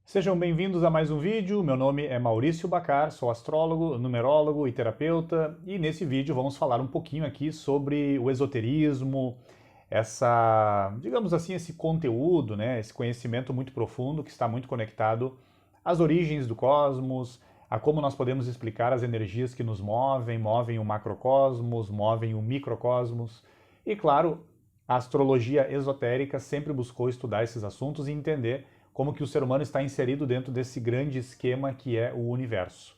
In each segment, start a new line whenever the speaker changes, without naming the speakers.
Sejam bem-vindos a mais um vídeo. Meu nome é Maurício Bacar, sou astrólogo, numerólogo e terapeuta, e nesse vídeo vamos falar um pouquinho aqui sobre o esoterismo, digamos assim, esse conteúdo, né, esse conhecimento muito profundo que está muito conectado às origens do cosmos, a como nós podemos explicar as energias que nos movem o macrocosmos, movem o microcosmos, e claro, a astrologia esotérica sempre buscou estudar esses assuntos e entender como que o ser humano está inserido dentro desse grande esquema que é o universo.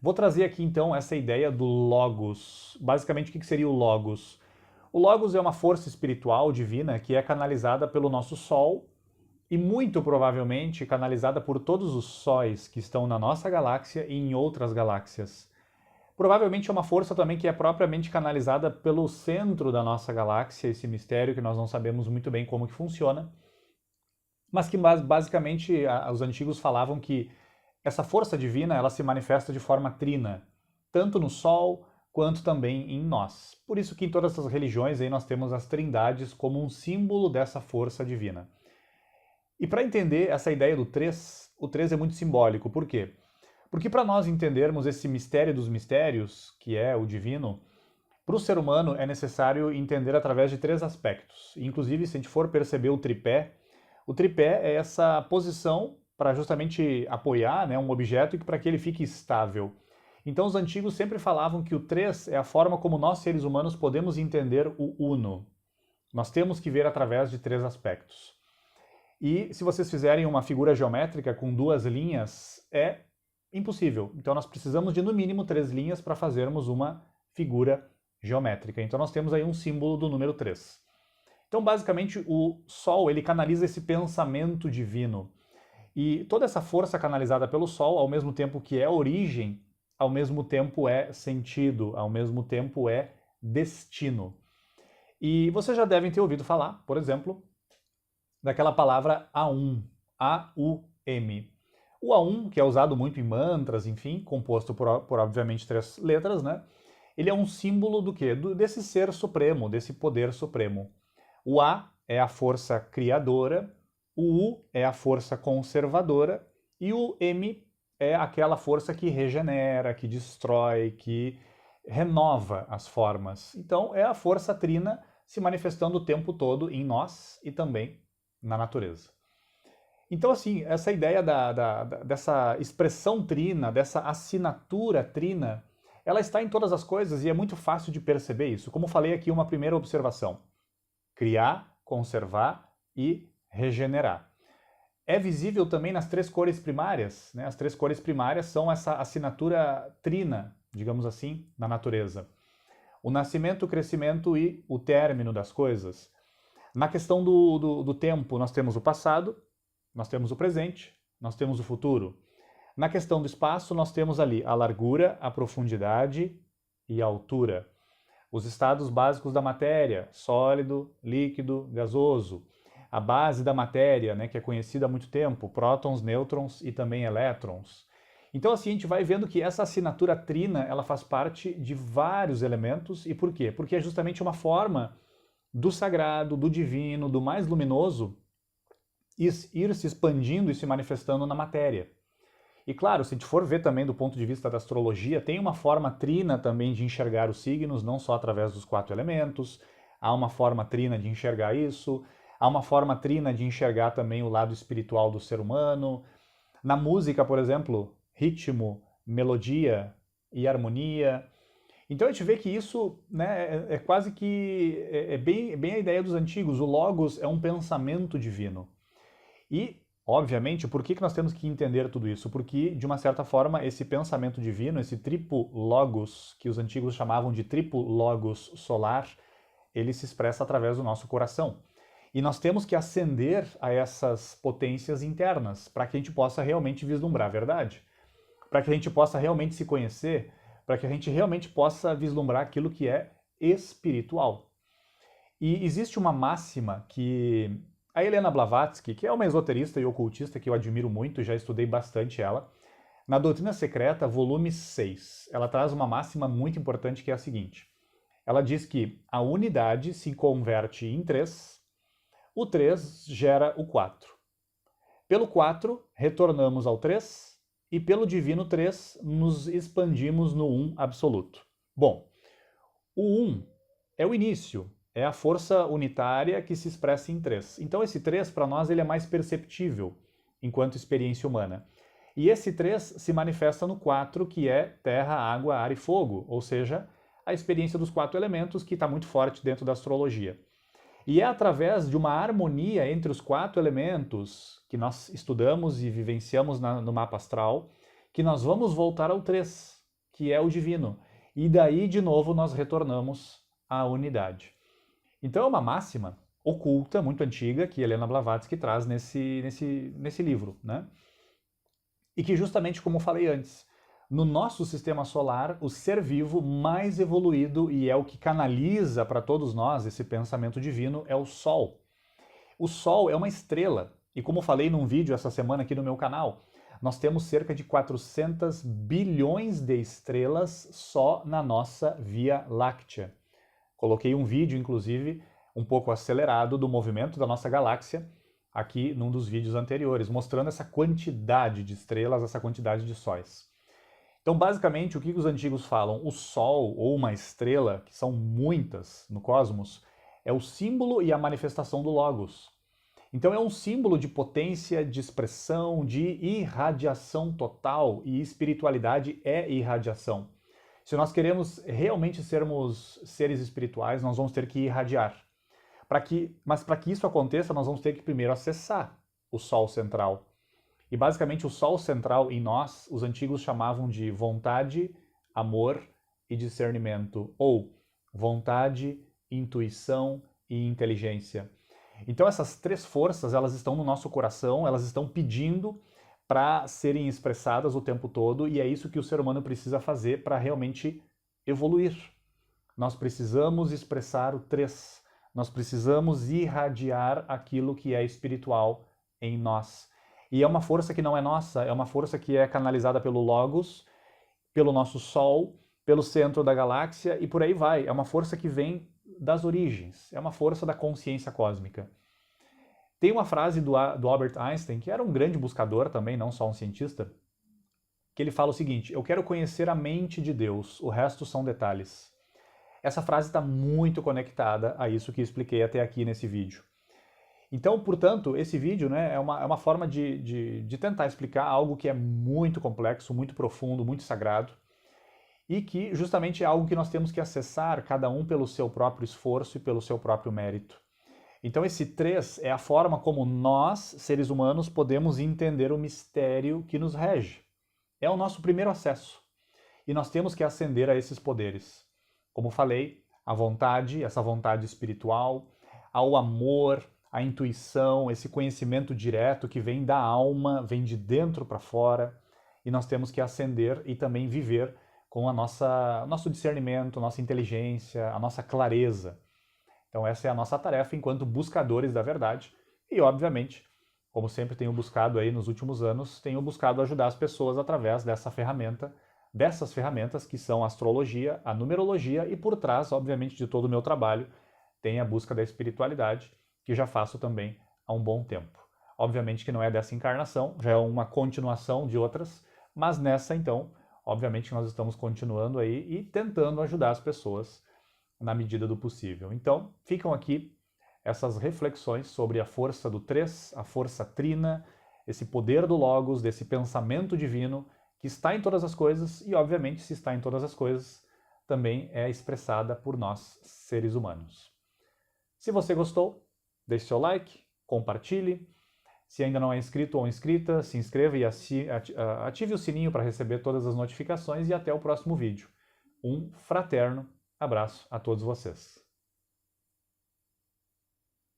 Vou trazer aqui então essa ideia do Logos. Basicamente, o que seria o Logos? O Logos é uma força espiritual divina que é canalizada pelo nosso Sol e muito provavelmente canalizada por todos os sóis que estão na nossa galáxia e em outras galáxias. Provavelmente é uma força também que é propriamente canalizada pelo centro da nossa galáxia, esse mistério que nós não sabemos muito bem como que funciona, mas que basicamente os antigos falavam que essa força divina ela se manifesta de forma trina, tanto no Sol quanto também em nós. Por isso que em todas essas religiões aí nós temos as trindades como um símbolo dessa força divina. E para entender essa ideia do três, o três é muito simbólico. Por quê? Porque para nós entendermos esse mistério dos mistérios, que é o divino, para o ser humano é necessário entender através de três aspectos. Inclusive, se a gente for perceber o tripé é essa posição para justamente apoiar, né, um objeto e para que ele fique estável. Então os antigos sempre falavam que o 3 é a forma como nós seres humanos podemos entender o uno. Nós temos que ver através de três aspectos. E se vocês fizerem uma figura geométrica com duas linhas, é impossível. Então nós precisamos de no mínimo 3 linhas para fazermos uma figura geométrica. Então nós temos aí um símbolo do número 3. Então, basicamente, o Sol ele canaliza esse pensamento divino. E toda essa força canalizada pelo Sol, ao mesmo tempo que é origem, ao mesmo tempo é sentido, ao mesmo tempo é destino. E vocês já devem ter ouvido falar, por exemplo, daquela palavra Aum, A-U-M. O Aum, que é usado muito em mantras, enfim, composto por obviamente 3 letras, né? Ele é um símbolo do quê? Desse ser supremo, desse poder supremo. O A é a força criadora, o U é a força conservadora e o M é aquela força que regenera, que destrói, que renova as formas. Então é a força trina se manifestando o tempo todo em nós e também na natureza. Então, assim, essa ideia dessa expressão trina, dessa assinatura trina, ela está em todas as coisas e é muito fácil de perceber isso. Como falei aqui, uma primeira observação. Criar, conservar e regenerar. É visível também nas 3 cores primárias, né? As 3 cores primárias são essa assinatura trina, digamos assim, na natureza. O nascimento, o crescimento e o término das coisas. Na questão do tempo, nós temos o passado, nós temos o presente, nós temos o futuro. Na questão do espaço, nós temos ali a largura, a profundidade e a altura. Os estados básicos da matéria, sólido, líquido, gasoso. A base da matéria, né, que é conhecida há muito tempo, prótons, nêutrons e também elétrons. Então assim, a gente vai vendo que essa assinatura trina, ela faz parte de vários elementos. E por quê? Porque é justamente uma forma do sagrado, do divino, do mais luminoso, ir se expandindo e se manifestando na matéria. E claro, se a gente for ver também do ponto de vista da astrologia, tem uma forma trina também de enxergar os signos, não só através dos 4 elementos, há uma forma trina de enxergar isso, há uma forma trina de enxergar também o lado espiritual do ser humano. Na música, por exemplo, ritmo, melodia e harmonia. Então a gente vê que isso, né, é quase que bem a ideia dos antigos. O Logos é um pensamento divino. E, obviamente, por que nós temos que entender tudo isso? Porque, de uma certa forma, esse pensamento divino, esse triplo logos, que os antigos chamavam de triplo logos solar, ele se expressa através do nosso coração. E nós temos que ascender a essas potências internas para que a gente possa realmente vislumbrar a verdade, para que a gente possa realmente se conhecer, para que a gente realmente possa vislumbrar aquilo que é espiritual. E existe uma máxima que a Helena Blavatsky, que é uma esoterista e ocultista que eu admiro muito, já estudei bastante ela, na Doutrina Secreta, volume 6, ela traz uma máxima muito importante que é a seguinte. Ela diz que a unidade se converte em 3, o 3 gera o 4. Pelo 4, retornamos ao 3, e pelo divino 3, nos expandimos no 1 absoluto. Bom, o 1 é o início, é a força unitária que se expressa em 3. Então esse 3, para nós, ele é mais perceptível enquanto experiência humana. E esse 3 se manifesta no 4, que é terra, água, ar e fogo, ou seja, a experiência dos 4 elementos que está muito forte dentro da astrologia. E é através de uma harmonia entre os 4 elementos que nós estudamos e vivenciamos no mapa astral que nós vamos voltar ao 3, que é o divino. E daí, de novo, nós retornamos à unidade. Então é uma máxima oculta, muito antiga, que Helena Blavatsky traz nesse livro, né? E que justamente, como eu falei antes, no nosso sistema solar, o ser vivo mais evoluído e é o que canaliza para todos nós esse pensamento divino é o Sol. O Sol é uma estrela, e como eu falei num vídeo essa semana aqui no meu canal, nós temos cerca de 400 bilhões de estrelas só na nossa Via Láctea. Coloquei um vídeo, inclusive, um pouco acelerado do movimento da nossa galáxia, aqui num dos vídeos anteriores, mostrando essa quantidade de estrelas, essa quantidade de sóis. Então, basicamente, o que os antigos falam? O Sol, ou uma estrela, que são muitas no cosmos, é o símbolo e a manifestação do Logos. Então é um símbolo de potência, de expressão, de irradiação total, e espiritualidade é irradiação. Se nós queremos realmente sermos seres espirituais, nós vamos ter que irradiar. Mas para que isso aconteça, nós vamos ter que primeiro acessar o Sol central. E basicamente o Sol central em nós, os antigos chamavam de vontade, amor e discernimento, ou vontade, intuição e inteligência. Então essas 3 forças, elas estão no nosso coração, elas estão pedindo para serem expressadas o tempo todo, e é isso que o ser humano precisa fazer para realmente evoluir. Nós precisamos expressar o 3. Nós precisamos irradiar aquilo que é espiritual em nós. E é uma força que não é nossa, é uma força que é canalizada pelo Logos, pelo nosso Sol, pelo centro da galáxia e por aí vai. É uma força que vem das origens, é uma força da consciência cósmica. Tem uma frase do Albert Einstein, que era um grande buscador também, não só um cientista, que ele fala o seguinte: eu quero conhecer a mente de Deus, o resto são detalhes. Essa frase está muito conectada a isso que expliquei até aqui nesse vídeo. Então, portanto, esse vídeo, né, é uma forma de tentar explicar algo que é muito complexo, muito profundo, muito sagrado, e que justamente é algo que nós temos que acessar, cada um pelo seu próprio esforço e pelo seu próprio mérito. Então esse 3 é a forma como nós, seres humanos, podemos entender o mistério que nos rege. É o nosso primeiro acesso. E nós temos que ascender a esses poderes. Como falei, a vontade, essa vontade espiritual, ao amor, a intuição, esse conhecimento direto que vem da alma, vem de dentro para fora, e nós temos que ascender e também viver com nosso discernimento, nossa inteligência, a nossa clareza. Então essa é a nossa tarefa enquanto buscadores da verdade e, obviamente, como sempre tenho buscado aí nos últimos anos, tenho buscado ajudar as pessoas através dessas ferramentas que são a astrologia, a numerologia e por trás, obviamente, de todo o meu trabalho tem a busca da espiritualidade, que já faço também há um bom tempo. Obviamente que não é dessa encarnação, já é uma continuação de outras, mas nessa então, obviamente nós estamos continuando aí e tentando ajudar as pessoas na medida do possível. Então, ficam aqui essas reflexões sobre a força do 3, a força trina, esse poder do Logos, desse pensamento divino que está em todas as coisas e, obviamente, se está em todas as coisas, também é expressada por nós, seres humanos. Se você gostou, deixe seu like, compartilhe. Se ainda não é inscrito ou inscrita, se inscreva e ative o sininho para receber todas as notificações e até o próximo vídeo. Um fraterno abraço a todos vocês.